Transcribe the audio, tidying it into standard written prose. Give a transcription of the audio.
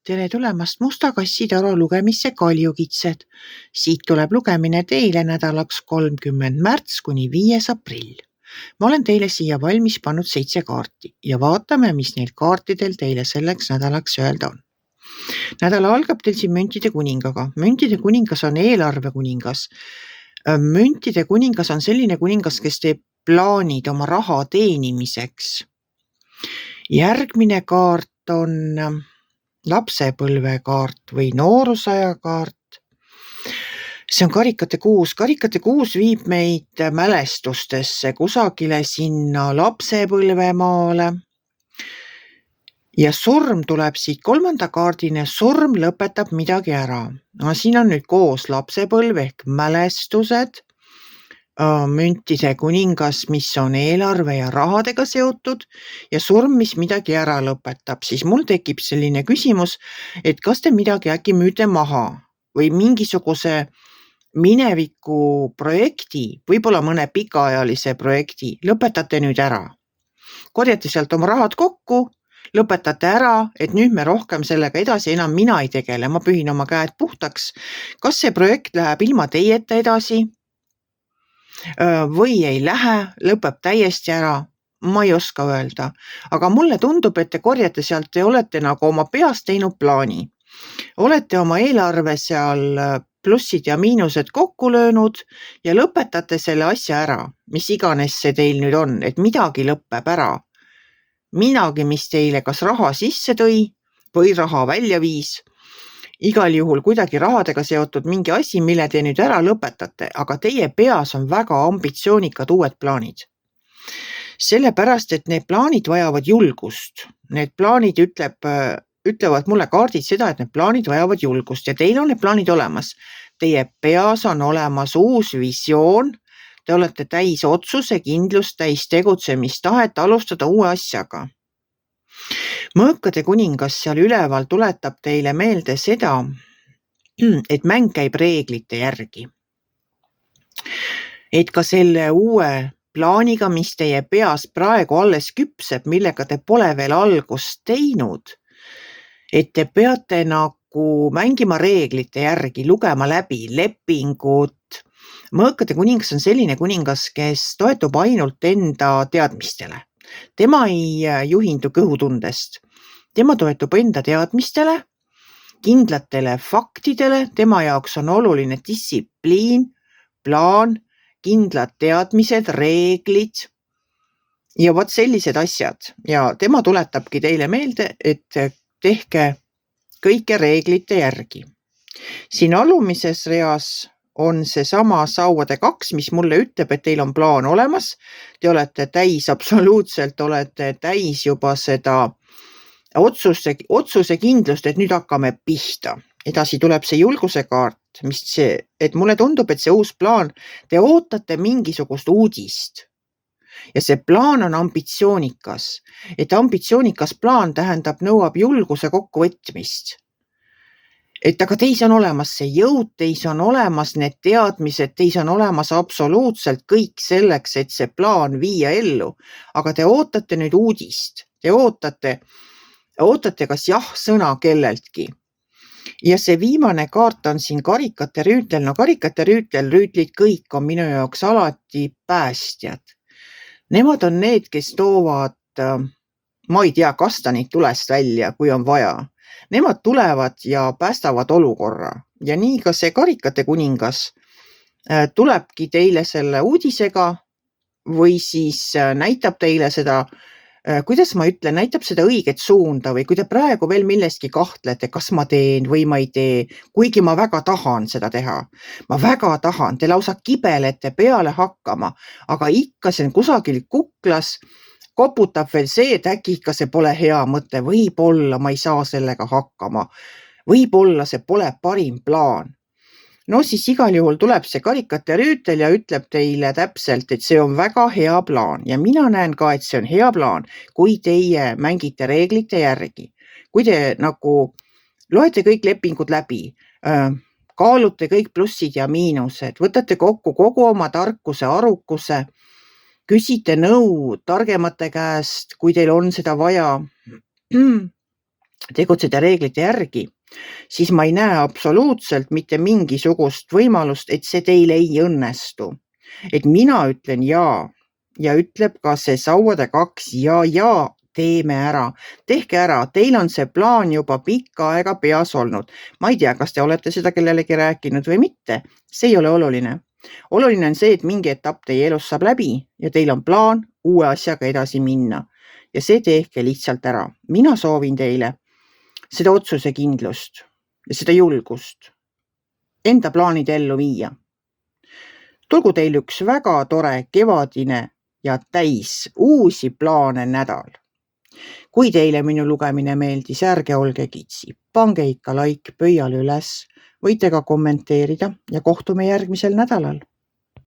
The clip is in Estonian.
Tere tulemast Musta kassi taro lugemisse Kaljukitsed. Siit tuleb lugemine teile nädalaks 30. märts kuni 5. aprill. Ma olen teile siia valmis pannud 7 kaarti ja vaatame, mis neil kaartidel teile selleks nädalaks öelda on. Nädala algab teil siin müntide kuningaga. Müntide kuningas on eelarve kuningas. Müntide kuningas on selline kuningas, kes teeb plaanid oma raha teenimiseks. Järgmine kaart on lapsepõlvekaart või noorusaja kaart. See on karikate kuus. Karikate kuus viib meid mälestustesse kusagile sinna lapsepõlvemaale. Ja surm tuleb siit 3. kaardine. Surm lõpetab midagi ära. No, siin on nüüd koos lapsepõlv ehk mälestused, müntide kuningas, mis on eelarve ja rahadega seotud ja surm, mis midagi ära lõpetab, siis mul tekib selline küsimus, et kas te midagi äkki müüte maha või mingisuguse mineviku projekti, võib-olla mõne pikaajalise projekti, lõpetate nüüd ära. Korjate sealt oma rahad kokku, lõpetate ära, et nüüd me rohkem sellega edasi enam mina ei tegele, ma pühin oma käed puhtaks. Kas see projekt läheb ilma teieta edasi? Või ei lähe, lõpeb täiesti ära, ma ei oska öelda. Aga mulle tundub, et te korjate sealt, te olete nagu oma peas teinud plaani. Olete oma eelarve seal plussid ja miinused kokku löönud ja lõpetate selle asja ära, mis iganes see teil nüüd on, et midagi lõpeb ära. Midagi, mis teile kas raha sisse tõi või raha välja viis. Igal juhul kuidagi rahadega seotud mingi asi, mille te nüüd ära lõpetate, aga teie peas on väga ambitsioonikad uued plaanid. Sellepärast, et need plaanid vajavad julgust. Need plaanid ütlevad mulle kaardid seda, et need plaanid vajavad julgust ja teil on need plaanid olemas. Teie peas on olemas uus visioon, te olete täis otsuse, kindlust, täis tegutsemistahet alustada uue asjaga. Mõõkade kuningas seal üleval tuletab teile meelde seda, et mäng käib reeglite järgi. Et ka selle uue plaaniga, mis teie peas praegu alles küpseb, millega te pole veel algust teinud, et te peate nagu mängima reeglite järgi, lugema läbi lepingud. Mõõkade kuningas on selline kuningas, kes toetub ainult enda teadmistele. Tema ei juhindu kõhutundest. Tema toetub enda teadmistele, kindlatele faktidele, tema jaoks on oluline distsipliin, plaan, kindlad teadmised, reeglid ja vot sellised asjad. Ja tema tuletabki teile meelde, et tehke kõike reeglite järgi. Siin alumises reas on see sama sauade 2, mis mulle ütleb, et teil on plaan olemas. Te olete täis, absoluutselt olete täis juba seda otsuse kindlust, et nüüd hakkame pihta. Edasi tuleb see julguse kaart, et mulle tundub, et see uus plaan, te ootate mingisugust uudist. Ja see plaan on ambitsioonikas. Et ambitsioonikas plaan nõuab julguse kokkuvõtmist. Et aga teis on olemas see jõud, teis on olemas need teadmised, teis on olemas absoluutselt kõik selleks, et see plaan viia ellu. Aga te ootate nüüd uudist. Te ootate kas jah-sõna kelleltki. Ja see viimane kaart on siin karikate rüütel. No karikate rüütlid kõik on minu jaoks alati päästjad. Nemad on need, kes toovad, ma ei tea, kastanid tulest välja, kui on vaja. Nemad tulevad ja päästavad olukorra. Ja nii ka see karikate kuningas tulebki teile selle uudisega või siis näitab teile seda, kuidas ma ütlen, näitab seda õiget suunda või kui te praegu veel millestki kahtlete, kas ma teen või ma ei tee, kuigi ma väga tahan seda teha. Ma väga tahan, te lausa kibelete peale hakkama, aga ikka see on kusagil kuklas, koputab veel see, et äkki ikka see pole hea mõte, võib-olla ma ei saa sellega hakkama, võib-olla see pole parim plaan. No siis igal juhul tuleb see karikate rüütel ja ütleb teile täpselt, et see on väga hea plaan ja mina näen ka, et see on hea plaan, kui teie mängite reeglite järgi. Kui te nagu loete kõik lepingud läbi, kaalute kõik plussid ja miinused, võtate kokku kogu oma tarkuse, arukuse, küsite nõu targemate käest, kui teil on seda vaja. tegutseda reeglite järgi, siis ma ei näe absoluutselt mitte mingisugust võimalust, et see teil ei õnnestu. Et mina ütlen jaa ja ütleb ka see sauade 2 ja teeme ära. Tehke ära, teil on see plaan juba pikka aega peas olnud. Ma ei tea, kas te olete seda kellelegi rääkinud või mitte. See ei ole oluline. Oluline on see, et mingi etapp teie elus saab läbi ja teil on plaan uue asjaga edasi minna. Ja see tehke lihtsalt ära. Mina soovin teile seda otsusekindlust ja seda julgust enda plaanide ellu viia. Tulgu teil üks väga tore kevadine ja täis uusi plaane nädal. Kui teile minu lugemine meeldis, ärge olge kitsi. Pange ikka like pöial üles, võite ka kommenteerida ja kohtume järgmisel nädalal.